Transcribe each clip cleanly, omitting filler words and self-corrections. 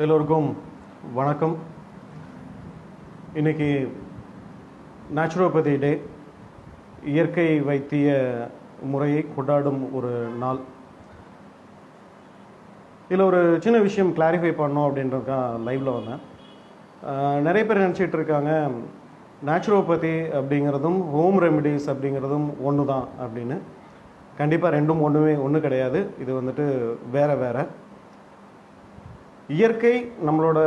எல்லோருக்கும் வணக்கம். இன்றைக்கி நேச்சுரோபதி டே, இயற்கை வைத்திய முறையை கொண்டாடும் ஒரு நாள். இதில் ஒரு சின்ன விஷயம் கிளாரிஃபை பண்ணோம் அப்படின்றதுக்காக லைவில் வந்தேன். நிறைய பேர் நினச்சிட்டு இருக்காங்க நேச்சுரோபதி அப்படிங்கிறதும் ஹோம் ரெமிடிஸ் அப்படிங்கிறதும் ஒன்று தான் அப்படின்னு. கண்டிப்பாக ரெண்டும் ஒன்று கிடையாது. இது வேறு வேறு. இயற்கை நம்மளோட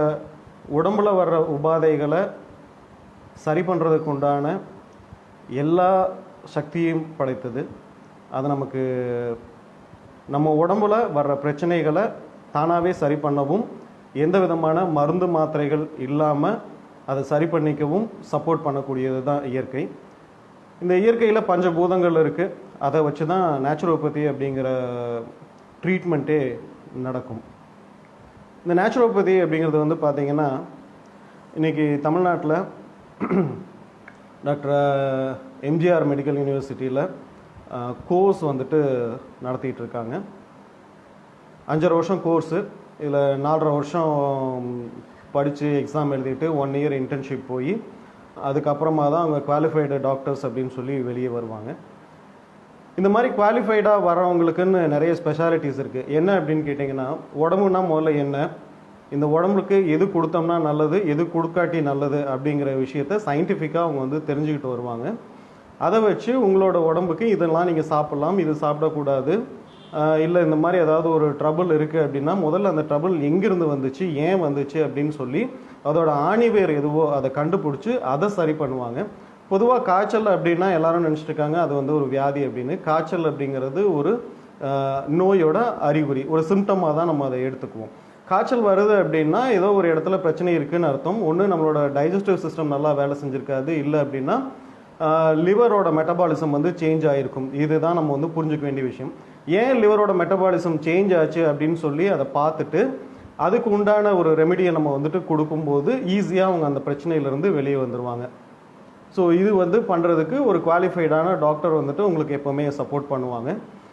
உடம்பில் வர்ற உபாதைகளை சரி பண்ணுறதுக்கு உண்டான எல்லா சக்தியும் படைத்தது. அது நமக்கு நம்ம உடம்பில் வர்ற பிரச்சனைகளை தானாகவே சரி பண்ணவும், எந்த விதமான மருந்து மாத்திரைகள் இல்லாமல் அதை சரி பண்ணிக்கவும் சப்போர்ட் பண்ணக்கூடியது தான் இயற்கை. இந்த இயற்கையில் பஞ்சபூதங்கள் இருக்குது. அதை வச்சு தான் நேச்சுரோபதி அப்படிங்கிற ட்ரீட்மெண்ட்டே நடக்கும். இந்த நேச்சுரோபதி அப்படிங்கிறது பார்த்திங்கன்னா, இன்றைக்கி தமிழ்நாட்டில் டாக்டர் எம்ஜிஆர் மெடிக்கல் யூனிவர்சிட்டியில் கோர்ஸ் நடத்திட்டு இருக்காங்க. 5.5 வருஷம் கோர்ஸு. இதில் 4.5 வருஷம் படித்து எக்ஸாம் எழுதிட்டு 1 இயர் இன்டர்ன்ஷிப் போய் அதுக்கப்புறமா தான் அவங்க குவாலிஃபைடு டாக்டர்ஸ் அப்படின்னு சொல்லி வெளியே வருவாங்க. இந்த மாதிரி குவாலிஃபைடாக வரவங்களுக்குன்னு நிறைய ஸ்பெஷாலிட்டிஸ் இருக்குது. என்ன அப்படின்னு கேட்டிங்கன்னா, உடம்புனா முதல்ல என்ன, இந்த உடம்புக்கு எது கொடுத்தோம்னா நல்லது, எது கொடுக்காட்டி நல்லது அப்படிங்கிற விஷயத்த சயின்டிஃபிக்காக அவங்க தெரிஞ்சுக்கிட்டு வருவாங்க. அதை வச்சு உங்களோட உடம்புக்கு இதெல்லாம் நீங்கள் சாப்பிட்லாம், இது சாப்பிடக்கூடாது, இல்லை இந்த மாதிரி ஏதாவது ஒரு ட்ரபிள் இருக்குது அப்படின்னா முதல்ல அந்த ட்ரபிள் எங்கேருந்து வந்துச்சு, ஏன் வந்துச்சு அப்படின்னு சொல்லி அதோட ஆணிவேர் எதுவோ அதை கண்டுபிடிச்சி அதை சரி பண்ணுவாங்க. பொதுவாக காய்ச்சல் அப்படின்னா எல்லாரும் நினச்சிட்டு இருக்காங்க அது ஒரு வியாதி அப்படின்னு. காய்ச்சல் அப்படிங்கிறது ஒரு நோயோட அறிகுறி, ஒரு சிம்டமாக தான் நம்ம அதை எடுத்துக்குவோம். காய்ச்சல் வருது அப்படின்னா ஏதோ ஒரு இடத்துல பிரச்சனை இருக்குதுன்னு அர்த்தம். ஒன்று நம்மளோட டைஜஸ்டிவ் சிஸ்டம் நல்லா வேலை செஞ்சுருக்காது, இல்லை அப்படின்னா லிவரோட மெட்டபாலிசம் சேஞ்ச் ஆகிருக்கும். இதுதான் நம்ம புரிஞ்சுக்க வேண்டிய விஷயம். ஏன் லிவரோட மெட்டபாலிசம் சேஞ்ச் ஆச்சு அப்படின்னு சொல்லி அதை பார்த்துட்டு அதுக்கு உண்டான ஒரு ரெமெடியை நம்ம கொடுக்கும்போது ஈஸியாக அவங்க அந்த பிரச்சனையிலேருந்து வெளியே வந்துடுவாங்க. ஸோ இது பண்ணுறதுக்கு ஒரு குவாலிஃபைடான டாக்டர் உங்களுக்கு எப்போவுமே சப்போர்ட் பண்ணுவாங்க.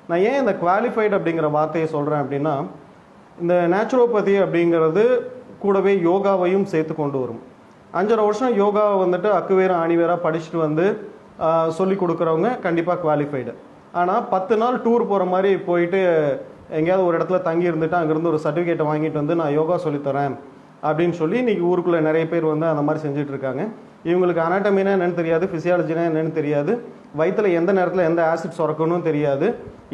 நான் ஏன் இந்த குவாலிஃபைடு அப்படிங்கிற வார்த்தையை சொல்கிறேன் அப்படின்னா, இந்த நேச்சுரோபதி அப்படிங்கிறது கூடவே யோகாவையும் சேர்த்து கொண்டு வரும். 5.5 வருஷம் யோகாவை அக்குவேரம் ஆணிவேராக படிச்சுட்டு சொல்லி கொடுக்குறவங்க கண்டிப்பாக குவாலிஃபைடு. ஆனால் 10 நாள் டூர் போகிற மாதிரி போயிட்டு எங்கேயாவது ஒரு இடத்துல தங்கி இருந்துட்டு அங்கேருந்து ஒரு சர்டிஃபிகேட்டை வாங்கிட்டு நான் யோகா சொல்லித்தரேன் அப்படின்னு சொல்லி இன்றைக்கி ஊருக்குள்ளே நிறைய பேர் அந்த மாதிரி செஞ்சிட்ருக்காங்க. இவங்களுக்கு அனாட்டமினா என்னென்னு தெரியாது, ஃபிசியாலஜினா என்னென்னு தெரியாது, வயிற்றில் எந்த நேரத்தில் எந்த ஆசிட் சுரக்கணும்னு தெரியாது,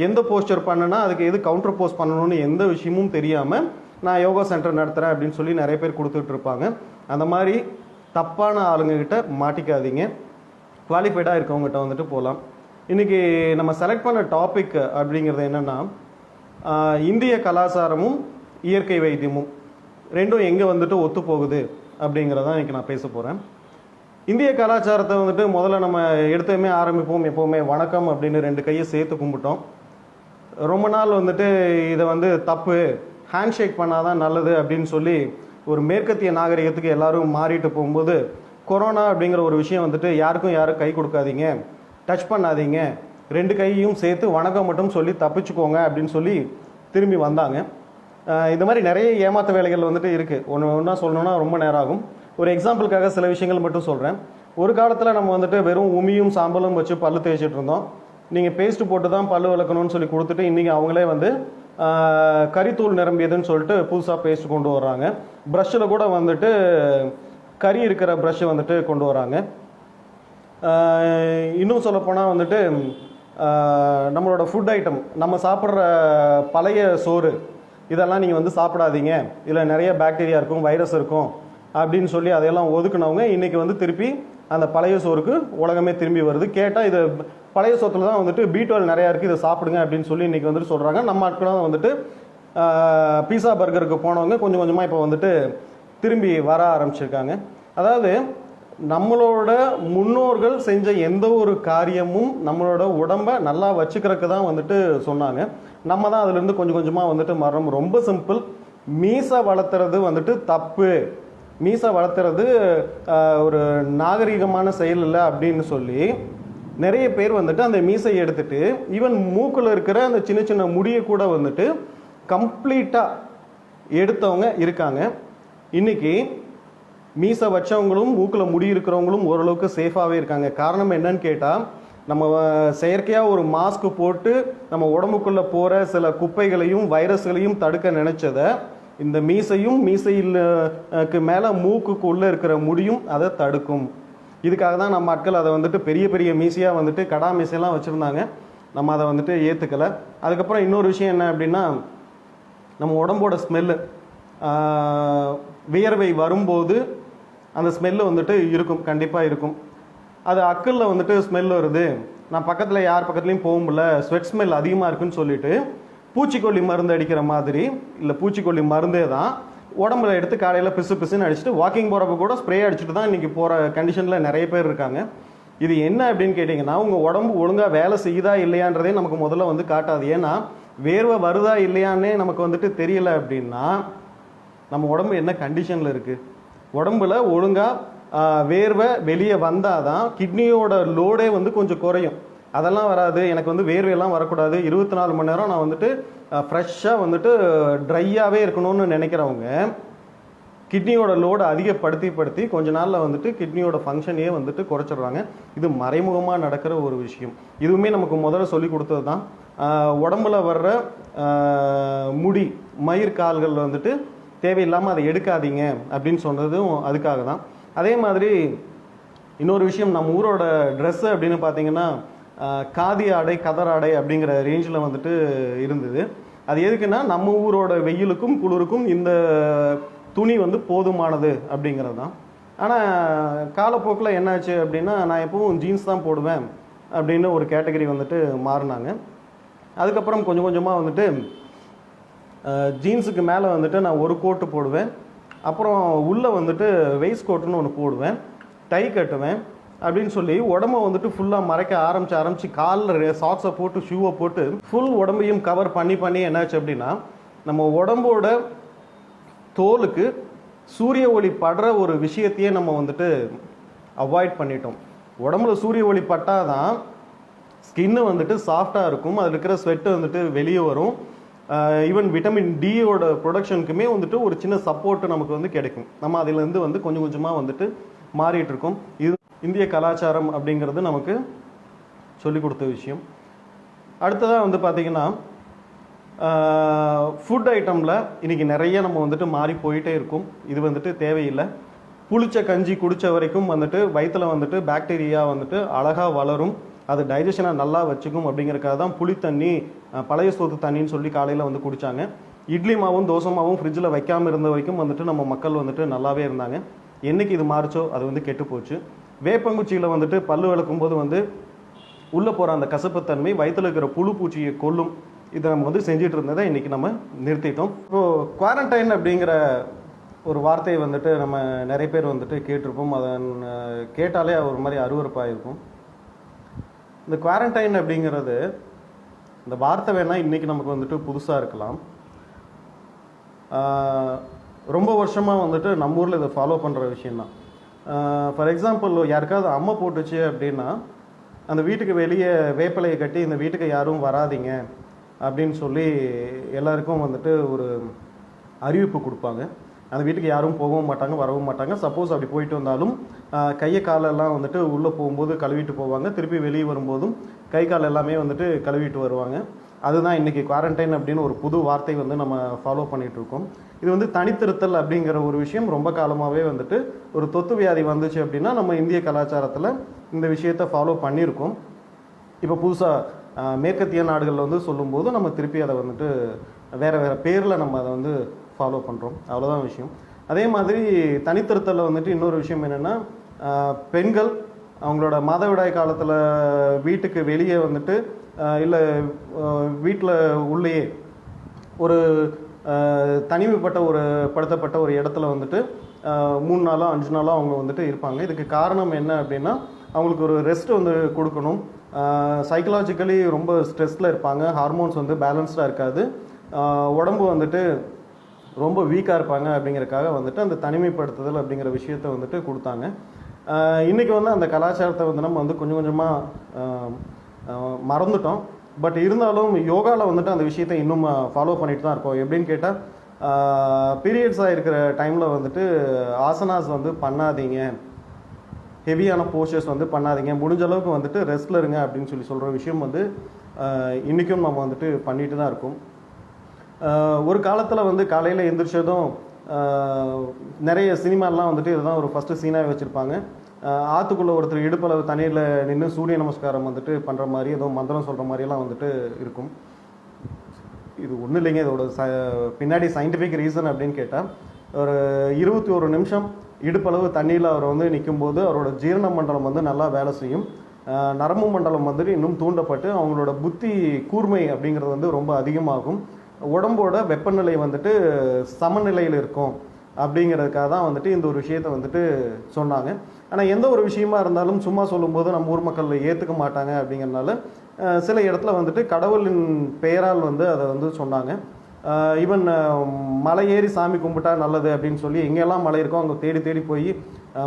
எந்த போஸ்டர் பண்ணுனா அதுக்கு எது கவுண்டர் போஸ்ட் பண்ணணும்னு எந்த விஷயமும் தெரியாமல் நான் யோகா சென்டர் நடத்துகிறேன் அப்படின்னு சொல்லி நிறைய பேர் கொடுத்துட்ருப்பாங்க. அந்த மாதிரி தப்பான ஆளுங்கக்கிட்ட மாட்டிக்காதீங்க. குவாலிஃபைடாக இருக்கவங்ககிட்ட போகலாம். இன்றைக்கி நம்ம செலக்ட் பண்ண டாபிக் அப்படிங்கிறது என்னென்னா, இந்திய கலாச்சாரமும் இயற்கை வைத்தியமும் ரெண்டும் எங்கே ஒத்து போகுது அப்படிங்கிறதான் இன்றைக்கி நான் பேச போகிறேன். இந்திய கலாச்சாரத்தை முதல்ல நம்ம எடுத்ததுமே ஆரம்பிப்போம் எப்போவுமே வணக்கம் அப்படின்னு 2 கையை சேர்த்து கும்பிட்டோம். ரொம்ப நாள் இதை தப்பு, ஹேண்ட் ஷேக் பண்ணாதான் நல்லது அப்படின்னு சொல்லி ஒரு மேற்கத்திய நாகரிகத்துக்கு எல்லாரும் மாறிட்டு போகும்போது கொரோனா அப்படிங்கிற ஒரு விஷயம் யாருக்கும் கை கொடுக்காதீங்க, டச் பண்ணாதீங்க, 2 கையையும் சேர்த்து வணக்கம் மட்டும் சொல்லி தப்பிச்சுக்கோங்க அப்படின்னு சொல்லி திரும்பி வந்தாங்க. இந்த மாதிரி நிறைய ஏமாத்த வேலைகள் இருக்குது. ஒன்றா சொல்லணும்னா ரொம்ப நேரம் ஆகும். ஒரு எக்ஸாம்பிளுக்காக சில விஷயங்கள் மட்டும் சொல்கிறேன். ஒரு காலத்தில் நம்ம வெறும் உமியும் சாம்பலும் வச்சு பல்லு தேய்ச்சிட்டு இருந்தோம். நீங்கள் பேஸ்ட்டு போட்டு தான் பல்லு விளக்கணும்னு சொல்லி கொடுத்துட்டு இன்றைக்கி அவங்களே கறித்தூள் நிரம்பியதுன்னு சொல்லிட்டு புதுசாக பேஸ்ட் கொண்டு வர்றாங்க. ப்ரஷ்ஷில் கூட கறி இருக்கிற ப்ரஷ்ஷு கொண்டு வராங்க. இன்னும் சொல்லப்போனால் நம்மளோட ஃபுட் ஐட்டம், நம்ம சாப்பிட்ற பழைய சோறு இதெல்லாம் நீங்கள் சாப்பிடாதீங்க, இதில் நிறைய பாக்டீரியா இருக்கும், வைரஸ் இருக்கும் அப்படின்னு சொல்லி அதையெல்லாம் ஒதுக்குனவங்க இன்றைக்கி திருப்பி அந்த பழைய சோறுக்கு உலகமே திரும்பி வருது. கேட்டால் இது பழைய சோத்தில் தான் B12 நிறையா இருக்குது, இதை சாப்பிடுங்க அப்படின்னு சொல்லி இன்றைக்கி சொல்கிறாங்க. நம்ம ஆட்களும் பீஸா பர்கருக்கு போனவங்க கொஞ்சம் கொஞ்சமாக இப்போ திரும்பி வர ஆரம்பிச்சிருக்காங்க. அதாவது நம்மளோட முன்னோர்கள் செஞ்ச எந்த ஒரு காரியமும் நம்மளோட உடம்பை நல்லா வச்சுக்கிறதுக்கு தான் சொன்னாங்க. நம்ம தான் அதுலேருந்து கொஞ்சம் கொஞ்சமாக மரம். ரொம்ப சிம்பிள். மீசை வளர்த்துறது தப்பு, மீசை வளர்த்துறது ஒரு நாகரிகமான செயல் இல்லை அப்படின்னு சொல்லி நிறைய பேர் அந்த மீசையை எடுத்துட்டு ஈவன் மூக்கில் இருக்கிற அந்த சின்ன சின்ன முடியை கூட கம்ப்ளீட்டாக எடுத்தவங்க இருக்காங்க. இன்றைக்கி மீசை வச்சவங்களும் மூக்கில் முடி இருக்கிறவங்களும் ஓரளவுக்கு சேஃபாகவே இருக்காங்க. காரணம் என்னன்னு கேட்டால், நம்ம செயற்கையாக ஒரு மாஸ்க் போட்டு நம்ம உடம்புக்குள்ளே போகிற சில குப்பைகளையும் வைரஸ்களையும் தடுக்க நினச்சதை இந்த மீசைக்கு மேலே மூக்குக்கு உள்ளே இருக்கிற முடியும் அதை தடுக்கும். இதுக்காக தான் நம்ம ஆட்கள் அதை வந்துட்டு பெரிய பெரிய மீசையாக வந்துட்டு கடா மீசையெல்லாம் வச்சுருந்தாங்க. நம்ம அதை வந்துட்டு ஏற்றுக்கலை. அதுக்கப்புறம் இன்னொரு விஷயம் என்ன அப்படின்னா, நம்ம உடம்போட ஸ்மெல்லு, வியர்வை வரும்போது அந்த ஸ்மெல்லு வந்துட்டு இருக்கும், கண்டிப்பாக இருக்கும். அது அக்கல்ல வந்துட்டு ஸ்மெல் வருது, நான் பக்கத்தில் யார் பக்கத்துலையும் போக முடியல, ஸ்வெட் ஸ்மெல் அதிகமாக இருக்குன்னு சொல்லிட்டு பூச்சிக்கொல்லி மருந்து அடிக்கிற மாதிரி, இல்லை பூச்சிக்கொல்லி மருந்தே தான் உடம்புல எடுத்து காலையில் பிசுன்னு அடிச்சுட்டு வாக்கிங் போகிறப்ப கூட ஸ்ப்ரே அடிச்சுட்டு தான் இன்றைக்கி போகிற கண்டிஷனில் நிறைய பேர் இருக்காங்க. இது என்ன அப்படின்னு கேட்டிங்கன்னா, உங்கள் உடம்பு ஒழுங்காக வேலை செய்யுதா இல்லையான்றதே நமக்கு முதல்ல வந்து காட்டாது. ஏன்னா வேர்வை வருதா இல்லையான்னே நமக்கு வந்துட்டு தெரியல அப்படின்னா நம்ம உடம்பு என்ன கண்டிஷனில் இருக்குது. உடம்புல ஒழுங்காக வேர்வை வெளியே வந்தால் தான் கிட்னியோட லோடே வந்து கொஞ்சம் குறையும். அதெல்லாம் வராது, எனக்கு வந்து வேர்வையெல்லாம் வரக்கூடாது, 24 மணி நேரம் நான் வந்துட்டு ஃப்ரெஷ்ஷாக வந்துட்டு ட்ரையாகவே இருக்கணும்னு நினைக்கிறவங்க கிட்னியோட லோடை அதிகப்படுத்தி கொஞ்ச நாளில் வந்துட்டு கிட்னியோட ஃபங்க்ஷனையே வந்துட்டு குறைச்சிடுறாங்க. இது மறைமுகமாக நடக்கிற ஒரு விஷயம். இதுவுமே நமக்கு முதல்ல சொல்லி கொடுத்தது தான். உடம்புல வர்ற முடி மயிர் கால்கள் வந்துட்டு தேவையில்லாமல் அதை எடுக்காதீங்க அப்படின்னு சொன்னதும் அதுக்காக தான். அதே மாதிரி இன்னொரு விஷயம், நம்ம ஊரோட ட்ரெஸ்ஸு அப்படின்னு பார்த்தீங்கன்னா காதி ஆடை கதர் ஆடை அப்படிங்கிற ரேஞ்சில் வந்துட்டு இருந்தது. அது எதுக்குன்னா நம்ம ஊரோட வெயிலுக்கும் குளிருக்கும் இந்த துணி வந்து போதுமானது அப்படிங்கிறது தான். ஆனால் காலப்போக்கில் என்னாச்சு அப்படின்னா, நான் எப்பவும் ஜீன்ஸ் தான் போடுவேன் அப்படின்னு ஒரு கேட்டகரி வந்துட்டு மாறினாங்க. அதுக்கப்புறம் கொஞ்சம் கொஞ்சமாக வந்துட்டு ஜீன்ஸுக்கு மேலே வந்துட்டு நான் ஒரு கோட்டு போடுவேன், அப்புறம் உள்ளே வந்துட்டு வெயிஸ்ட் கோட்டுன்னு ஒன்று போடுவேன், டை கட்டுவேன் அப்படின்னு சொல்லி உடம்பை வந்துட்டு ஃபுல்லாக மறைக்க ஆரம்பித்து காலில் சாக்ஸை போட்டு ஷூவை போட்டு ஃபுல் உடம்பையும் கவர் பண்ணி என்னாச்சு அப்படின்னா, நம்ம உடம்போட தோலுக்கு சூரிய ஒளி படுற ஒரு விஷயத்தையே நம்ம வந்துட்டு அவாய்ட் பண்ணிட்டோம். உடம்புல சூரிய ஒளி பட்டால் தான் ஸ்கின்னு வந்துட்டு சாஃப்டாக இருக்கும், அதில் இருக்கிற ஸ்வெட்டு வந்துட்டு வெளியே வரும். ஈவன் விட்டமின் டியோட ப்ரொடக்ஷனுக்குமே வந்துட்டு ஒரு சின்ன சப்போர்ட்டு நமக்கு வந்து கிடைக்கும். நம்ம அதிலேருந்து வந்து கொஞ்சம் கொஞ்சமாக வந்துட்டு மாறிட்டு இருக்கோம். இது இந்திய கலாச்சாரம் அப்படிங்கிறது நமக்கு சொல்லிக் கொடுத்த விஷயம். அடுத்ததாக வந்து பார்த்திங்கன்னா, ஃபுட் ஐட்டமில் இன்றைக்கி நிறைய நம்ம வந்துட்டு மாறி போயிட்டே இருக்கும். இது வந்துட்டு தேவையில்லை. புளிச்ச கஞ்சி குடித்த வரைக்கும் வந்துட்டு வயிற்றில் வந்துட்டு பாக்டீரியா வந்துட்டு அழகாக வளரும், அது டைஜஷனை நல்லா வச்சுக்கும் அப்படிங்கிறக்காக தான் புளி தண்ணி, பழைய சோத்து தண்ணின்னு சொல்லி காலையில் வந்து குடித்தாங்க. இட்லி மாவும் தோசை மாவும் ஃப்ரிட்ஜில் வைக்காமல் இருந்த வரைக்கும் வந்துட்டு நம்ம மக்கள் வந்துட்டு நல்லாவே இருந்தாங்க. என்றைக்கு இது மாறிச்சோ அது வந்து கெட்டு போச்சு. வேப்பங்குச்சியில் வந்துட்டு பல்லு விளக்கும் போது வந்து உள்ளே போகிற அந்த கசப்புத்தன்மை வயிற்றில் இருக்கிற புழு பூச்சியை கொல்லும். இதை நம்ம வந்து செஞ்சுட்டு இருந்ததை இன்றைக்கி நம்ம நிறுத்திட்டோம். இப்போது குவாரண்டைன் அப்படிங்கிற ஒரு வார்த்தையை வந்துட்டு நம்ம நிறைய பேர் வந்துட்டு கேட்டிருப்போம். அதை கேட்டாலே ஒரு மாதிரி அருவருப்பாக இருக்கும். இந்த குவாரண்டைன் அப்படிங்கிறது, இந்த வார்த்தை வேணால் இன்றைக்கி நமக்கு வந்துட்டு புதுசாக இருக்கலாம். ரொம்ப வருஷமாக வந்துட்டு நம்ம ஊரில் இதை ஃபாலோ பண்ணுற விஷயந்தான். ஃபார் எக்ஸாம்பிள், யாருக்காவது அம்மை போட்டுச்சு அப்படின்னா அந்த வீட்டுக்கு வெளியே வேப்பிலையை கட்டி இந்த வீட்டுக்கு யாரும் வராதிங்க அப்படின்னு சொல்லி எல்லாருக்கும் வந்துட்டு ஒரு அறிவிப்பு கொடுப்பாங்க. அந்த வீட்டுக்கு யாரும் போகவும் மாட்டாங்க, வரவும் மாட்டாங்க. சப்போஸ் அப்படி போயிட்டு வந்தாலும் கையை காலெல்லாம் வந்துட்டு உள்ளே போகும்போது கழுவிட்டு போவாங்க, திருப்பி வெளியே வரும்போதும் கை கால் எல்லாமே வந்துட்டு கழுவிட்டு வருவாங்க. அதுதான் இன்றைக்கி குவாரண்டைன் அப்படின்னு ஒரு புது வார்த்தை வந்து நம்ம ஃபாலோ பண்ணிகிட்ருக்கோம். இது வந்து தனித்திருத்தல் அப்படிங்கிற ஒரு விஷயம் ரொம்ப காலமாகவே வந்துட்டு ஒரு தொத்து வியாதி வந்துச்சு அப்படின்னா நம்ம இந்திய கலாச்சாரத்தில் இந்த விஷயத்தை ஃபாலோ பண்ணியிருக்கோம். இப்போ புதுசாக மேற்கத்திய நாடுகளில் வந்து சொல்லும்போது நம்ம திருப்பி அதை வந்துட்டு வேறு பேரில் நம்ம அதை வந்து ஃபாலோ பண்ணுறோம், அவ்வளோதான் விஷயம். அதே மாதிரி தனித்திருத்தலில் வந்துட்டு இன்னொரு விஷயம் என்னென்னா, பெண்கள் அவங்களோட மாதவிடாய் காலத்தில் வீட்டுக்கு வெளியே வந்துட்டு இல்லை வீட்டில் உள்ளேயே ஒரு தனிமைப்பட்ட ஒரு படுத்தப்பட்ட ஒரு இடத்துல வந்துட்டு 3 நாளோ 5 நாளோ அவங்க வந்துட்டு இருப்பாங்க. இதுக்கு காரணம் என்ன அப்படின்னா, அவங்களுக்கு ஒரு ரெஸ்ட் வந்து கொடுக்கணும். சைக்கலாஜிக்கலி ரொம்ப ஸ்ட்ரெஸ்ஸில் இருப்பாங்க, ஹார்மோன்ஸ் வந்து பேலன்ஸ்டாக இருக்காது, உடம்பு வந்துட்டு ரொம்ப வீக்காக இருப்பாங்க. அப்படிங்கிறக்காக வந்துட்டு அந்த தனிமைப்படுத்துதல் அப்படிங்கிற விஷயத்த வந்துட்டு கொடுத்தாங்க. இன்றைக்கி வந்து அந்த கலாச்சாரத்தை வந்து நம்ம வந்து கொஞ்சம் கொஞ்சமாக மறந்துட்டோம். பட் இருந்தாலும் யோகாவில் வந்துட்டு அந்த விஷயத்தை இன்னும் ஃபாலோ பண்ணிட்டு தான் இருக்கோம். எப்படின்னு கேட்டால், பீரியட்ஸாக இருக்கிற டைமில் வந்துட்டு ஆசனாஸ் வந்து பண்ணாதீங்க, ஹெவியான போஸ்டர்ஸ் வந்து பண்ணாதீங்க, முடிஞ்ச அளவுக்கு வந்துட்டு ரெஸ்ட்டில் இருங்க அப்படின்னு சொல்கிற விஷயம் வந்து இன்றைக்கும் நம்ம வந்துட்டு பண்ணிட்டு தான் இருக்கோம். ஒரு காலத்தில் வந்து காலையில் எந்திரிச்சதும் நிறைய சினிமாலாம் வந்துட்டு இதுதான் ஒரு ஃபஸ்ட்டு சீனாக வச்சுருப்பாங்க. ஆற்றுக்குள்ளே ஒருத்தர் இடுப்பளவு தண்ணீரில் நின்று சூரிய நமஸ்காரம் வந்துட்டு பண்ணுற மாதிரி ஏதோ மந்திரம் சொல்கிற மாதிரியெல்லாம் வந்துட்டு இருக்கும். இது ஒன்றும் இல்லைங்க, இதோட பின்னாடி சயின்டிஃபிக் ரீசன் அப்படின்னு கேட்டால், ஒரு 21 நிமிஷம் இடுப்பளவு தண்ணியில் அவர் வந்து நிற்கும்போது அவரோட ஜீரண மண்டலம் வந்து நல்லா வேலை செய்யும், நரம்பு மண்டலம் வந்துட்டு இன்னும் தூண்டப்பட்டு அவங்களோட புத்தி கூர்மை அப்படிங்கிறது வந்து ரொம்ப அதிகமாகும், உடம்போட வெப்பநிலை வந்துட்டு சமநிலையில் இருக்கும் அப்படிங்கிறதுக்காக தான் வந்துட்டு இந்த ஒரு விஷயத்தை வந்துட்டு சொன்னாங்க. ஆனால் எந்த ஒரு விஷயமா இருந்தாலும் சும்மா சொல்லும்போது நம்ம ஊர் மக்கள் ஏற்றுக்க மாட்டாங்க. அப்படிங்கிறதுனால சில இடத்துல வந்துட்டு கடவுளின் பெயரால் வந்து அதை வந்து சொன்னாங்க. ஈவன் மலை ஏறி சாமி கும்பிட்டா நல்லது அப்படின்னு சொல்லி எங்கெல்லாம் மலை இருக்கோ அங்கே தேடி தேடி போய்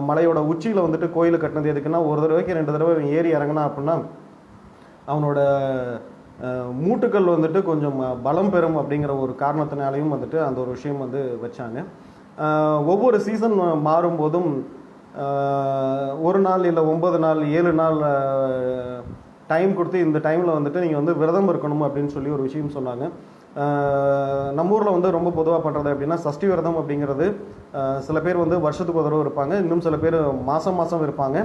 மலையோட உச்சியில் வந்துட்டு கோயில் கட்டினது எதுக்குன்னா, ஒரு தடவைக்கு 2 தடவை ஏறி இறங்கினா அப்படின்னா அவனோட மூட்டுக்கள் வந்துட்டு கொஞ்சம் பலம் பெறும் அப்படிங்கிற ஒரு காரணத்தினாலையும் வந்துட்டு அந்த ஒரு விஷயம் வந்து வச்சாங்க. ஒவ்வொரு சீசன் மாறும்போதும் ஒரு நாள் இல்லை 9 நாள் 7 நாள் டைம் கொடுத்து இந்த டைமில் வந்துட்டு நீங்கள் வந்து விரதம் இருக்கணும் அப்படின்னு சொல்லி ஒரு விஷயம் சொன்னாங்க. நம்ம ஊரில் வந்து ரொம்ப பொதுவாக பண்ணுறது அப்படின்னா சஷ்டி விரதம் அப்படிங்கிறது சில பேர் வந்து வருஷத்துக்கு ஒரு தடவை இருப்பாங்க, இன்னும் சில பேர் மாதம் மாதம் இருப்பாங்க,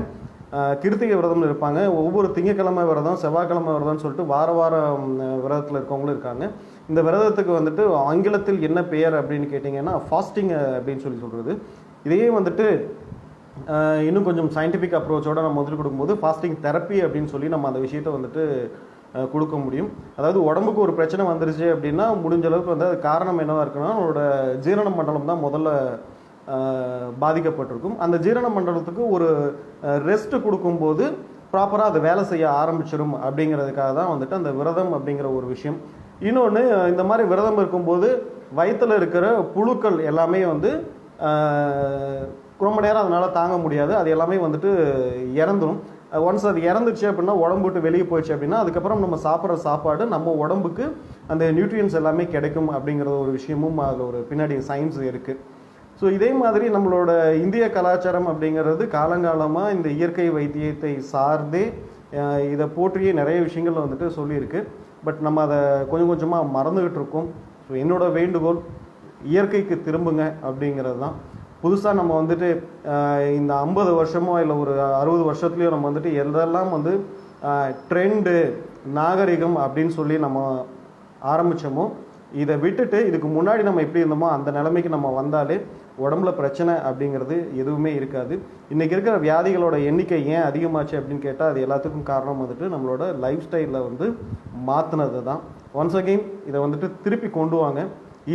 கிருத்திகை விரதம் இருப்பாங்க, ஒவ்வொரு திங்கக்கிழமை விரதம் செவ்வாய்க்கிழமை விரதம்னு சொல்லிட்டு வார வாரம் விரதத்தில் இருக்கவங்களும் இருக்காங்க. இந்த விரதத்துக்கு வந்துட்டு ஆங்கிலத்தில் என்ன பெயர் அப்படின்னு கேட்டிங்கன்னா ஃபாஸ்டிங் அப்படின்னு சொல்கிறது. இதையே வந்துட்டு இன்னும் கொஞ்சம் சயின்டிஃபிக் அப்ரோச்சோடு நம்ம முதல் கொடுக்கும்போது ஃபாஸ்டிங் தெரப்பி அப்படின்னு சொல்லி நம்ம அந்த விஷயத்தை வந்துட்டு கொடுக்க முடியும். அதாவது உடம்புக்கு ஒரு பிரச்சனை வந்துருச்சு அப்படின்னா முடிஞ்ச அளவுக்கு வந்து அது காரணம் என்னவாக இருக்குன்னா அவனோட ஜீரண மண்டலம் தான் முதல்ல பாதிக்கப்பட்டிருக்கும். அந்த ஜீரண மண்டலத்துக்கு ஒரு ரெஸ்ட் கொடுக்கும்போது ப்ராப்பராக அது வேலை செய்ய ஆரம்பிச்சிடும் அப்படிங்கிறதுக்காக தான் வந்துட்டு அந்த விரதம் அப்படிங்கிற ஒரு விஷயம். இன்னொன்று, இந்த மாதிரி விரதம் இருக்கும்போது வயிற்றில் இருக்கிற புழுக்கள் எல்லாமே வந்து ரொம்ப நேரம் அதனால் தாங்க முடியாது, அது எல்லாமே வந்துட்டு இறந்துடும். ஒன்ஸ் அது இறந்துச்சு அப்படின்னா உடம்பு விட்டு வெளியே போயிடுச்சு அப்படின்னா அதுக்கப்புறம் நம்ம சாப்பிட்ற சாப்பாடு நம்ம உடம்புக்கு அந்த நியூட்ரியன்ஸ் எல்லாமே கிடைக்கும் அப்படிங்கிற ஒரு விஷயமும் அதில் ஒரு பின்னாடி சயின்ஸ் இருக்குது. ஸோ இதே மாதிரி நம்மளோட இந்திய கலாச்சாரம் அப்படிங்கிறது காலங்காலமாக இந்த இயற்கை வைத்தியத்தை சார்ந்தே இதை போற்றியே நிறைய விஷயங்கள் வந்துட்டு சொல்லியிருக்கு. பட் நம்ம அதை கொஞ்சம் கொஞ்சமாக மறந்துக்கிட்டு இருக்கோம். ஸோ என்னோடய வேண்டுகோள் இயற்கைக்கு திரும்புங்க அப்படிங்கிறது தான். புதுசாக நம்ம வந்துட்டு இந்த 50 வருஷமோ இல்லை ஒரு 60 வருஷத்துலேயோ நம்ம வந்துட்டு எதெல்லாம் வந்து ட்ரெண்டு நாகரிகம் அப்படின்னு சொல்லி நம்ம ஆரம்பித்தோமோ இதை விட்டுட்டு இதுக்கு முன்னாடி நம்ம எப்படி இருந்தோமோ அந்த நிலைமைக்கு நம்ம வந்தாலே உடம்புல பிரச்சனை அப்படிங்கிறது எதுவுமே இருக்காது. இன்றைக்கி இருக்கிற வியாதிகளோட எண்ணிக்கை ஏன் அதிகமாச்சு அப்படின்னு கேட்டால் அது எல்லாத்துக்கும் காரணம் வந்துட்டு நம்மளோட லைஃப் ஸ்டைலில் வந்து மாற்றினது தான். ஒன்ஸ் அகெயின் இதை வந்துட்டு திருப்பி கொண்டு வாங்க.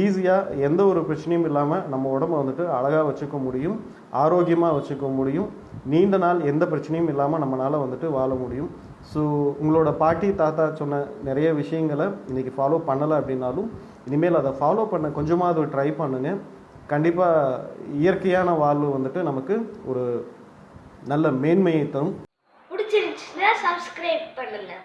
ஈஸியாக எந்த ஒரு பிரச்சனையும் இல்லாமல் நம்ம உடம்பை வந்துட்டு அழகாக வச்சுக்க முடியும், ஆரோக்கியமாக வச்சுக்க முடியும், நீண்ட நாள் எந்த பிரச்சனையும் இல்லாமல் நம்மளால் வந்துட்டு வாழ முடியும். ஸோ உங்களோட பாட்டி தாத்தா சொன்ன நிறைய விஷயங்களை இன்றைக்கி ஃபாலோ பண்ணலை அப்படின்னாலும் இனிமேல் அதை ஃபாலோ பண்ண கொஞ்சமாவது ட்ரை பண்ணுங்கள். கண்டிப்பாக இயற்கையான வாழ்வு வந்துட்டு நமக்கு ஒரு நல்ல மேன்மையை தரும். பிடிச்சிருந்துச்சுன்னா சப்ஸ்கிரைப் பண்ணுங்கள்.